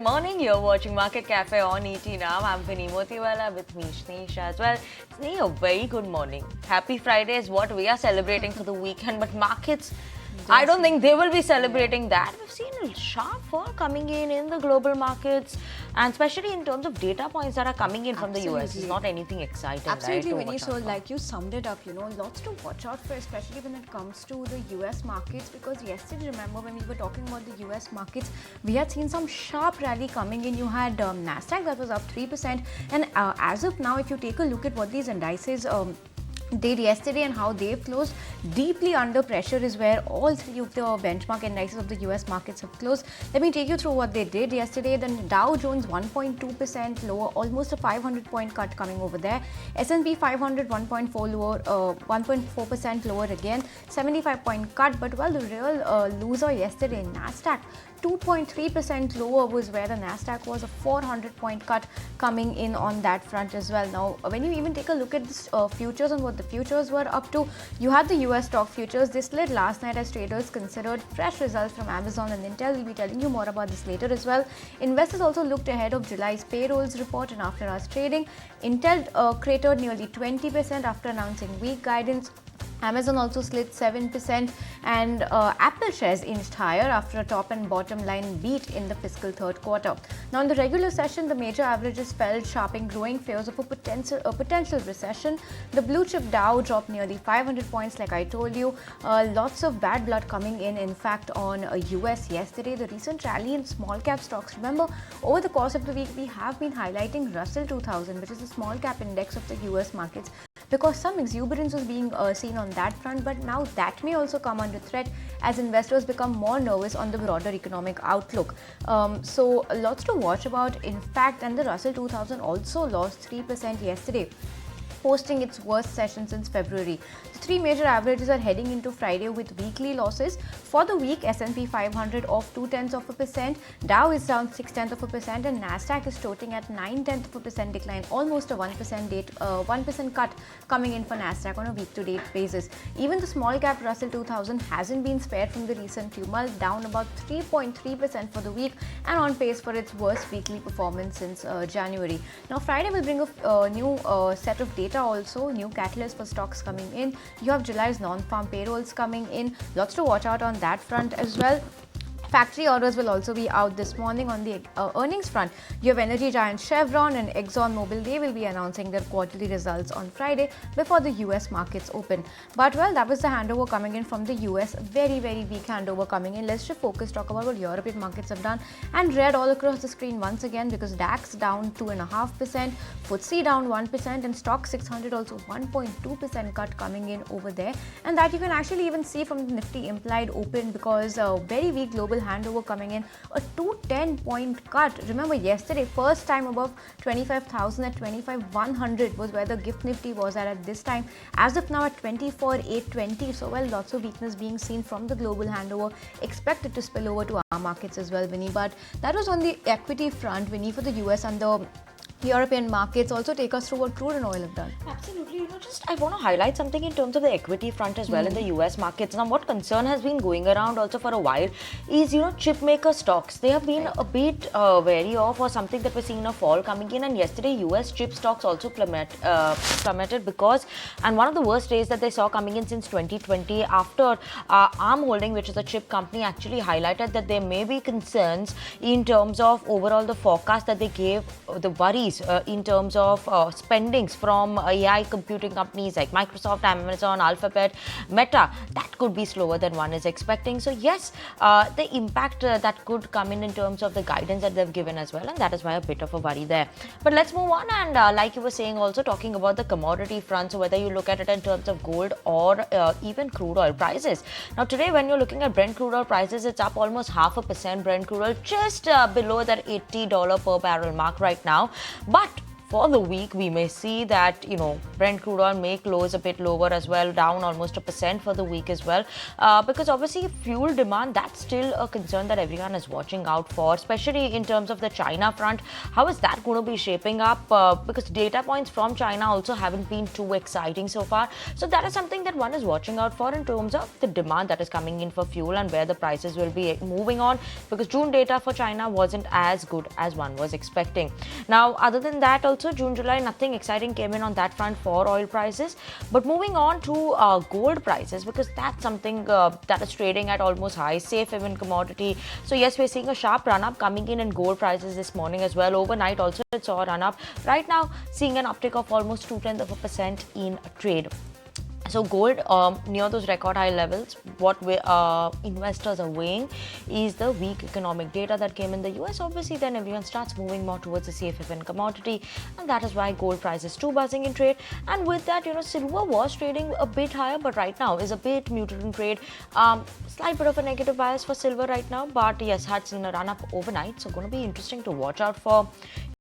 Morning, you're watching Market Cafe on ET now. I'm Vinny Motiwala with me, Shneesha as well. Snee, a very good morning. Happy Friday is what we are celebrating for the weekend, but markets, I don't think they will be celebrating that. We've seen a sharp fall coming in the global markets, and especially in terms of data points that are coming in from the US. It's not anything exciting. Absolutely, right? Vinny. So, like you summed it up, lots to watch out for, especially when it comes to the US markets. Because yesterday, remember when we were talking about the US markets, we had seen some sharp rally coming in. You had Nasdaq that was up 3%, and as of now, if you take a look at what these indices did yesterday and how they've closed, deeply under pressure is where all three of the benchmark indices of the US markets have closed. Let me take you through what they did yesterday. The Dow Jones 1.2% lower, almost a 500-point cut coming over there. S&P 500 1.4 lower, 1.4% lower again, 75-point cut. But well, the real loser yesterday, Nasdaq, 2.3% lower was where the Nasdaq was, a 400-point cut coming in on that front as well. Now, when you even take a look at the futures and what the futures were up to, you had the US stock futures. They slid last night as traders considered fresh results from Amazon and Intel. We'll be telling you more about this later as well. Investors also looked ahead of July's payrolls report and after hours trading. Intel cratered nearly 20% after announcing weak guidance. Amazon also slid 7%, and Apple shares inched higher after a top and bottom line beat in the fiscal third quarter. Now, in the regular session, the major averages fell, sharping growing fears of a potential recession. The blue chip Dow dropped nearly 500 points, like I told you. Lots of bad blood coming in fact, on US yesterday. The recent rally in small cap stocks. Remember, over the course of the week, we have been highlighting Russell 2000, which is the small cap index of the US markets, because some exuberance was being seen on that front, but now that may also come under threat as investors become more nervous on the broader economic outlook. So lots to watch about, in fact, and the Russell 2000 also lost 3% yesterday, posting its worst session since February. The three major averages are heading into Friday with weekly losses. For the week, S&P 500 off 0.2%, Dow is down 0.6%, and Nasdaq is toting at 0.9% decline, almost a 1% cut coming in for Nasdaq on a week-to-date basis. Even the small cap Russell 2000 hasn't been spared from the recent tumult, down about 3.3% for the week and on pace for its worst weekly performance since January. Now, Friday will bring a new set of data also, new catalysts for stocks coming in. You have July's non-farm payrolls coming in. Lots to watch out on that front as well. Factory orders will also be out this morning. On the earnings front, you have energy giant Chevron and ExxonMobil. They will be announcing their quarterly results on Friday before the US markets open. But well, that was the handover coming in from the US. Very, very weak handover coming in. Let's just focus, talk about what European markets have done. And red all across the screen once again, because DAX down 2.5%, FTSE down 1%, and Stock 600 also 1.2% cut coming in over there. And that you can actually even see from the Nifty implied open, because very weak global handover coming in, a 210-point cut. Remember, yesterday, first time above 25,000 at 25,100 was where the gift Nifty was at this time. As of now, at 24,820. So, well, lots of weakness being seen from the global handover, expected to spill over to our markets as well, Vinny. But that was on the equity front, Vinny, for the US and the European markets. Also take us through what crude and oil have done. Absolutely. I want to highlight something in terms of the equity front as well in the US markets. Now, what concern has been going around also for a while is, chip maker stocks. They have been a bit wary of, or something that we're seeing a fall coming in. And yesterday, US chip stocks also plummeted because, and one of the worst days that they saw coming in since 2020, after ARM Holding, which is a chip company, actually highlighted that there may be concerns in terms of overall the forecast that they gave, the worries in terms of spendings from AI computing companies like Microsoft, Amazon, Alphabet, Meta. That could be slower than one is expecting. So yes, the impact that could come in terms of the guidance that they've given as well, and that is why a bit of a worry there. But let's move on, and like you were saying, also talking about the commodity front. So whether you look at it in terms of gold or even crude oil prices. Now today, when you're looking at Brent crude oil prices, it's up almost 0.5%. Brent crude oil just below that $80 per barrel mark right now. But for the week, we may see that, Brent crude oil may close a bit lower as well, down almost 1% for the week as well. Because obviously fuel demand, that's still a concern that everyone is watching out for, especially in terms of the China front. How is that going to be shaping up? Because data points from China also haven't been too exciting so far. So that is something that one is watching out for in terms of the demand that is coming in for fuel and where the prices will be moving on, because June data for China wasn't as good as one was expecting. Now, other than that, also June, July, nothing exciting came in on that front for oil prices. But moving on to gold prices, because that's something that is trading at almost high, safe haven commodity. So yes, we're seeing a sharp run up coming in gold prices this morning as well. Overnight also it saw a run up. Right now, seeing an uptick of almost 0.2% in trade. So gold near those record high levels. What investors are weighing is the weak economic data that came in the US. Obviously, then everyone starts moving more towards the safe haven commodity, and that is why gold prices too buzzing in trade. And with that, silver was trading a bit higher, but right now is a bit muted in trade. Slight bit of a negative bias for silver right now, but yes, had seen a run up overnight. So going to be interesting to watch out for.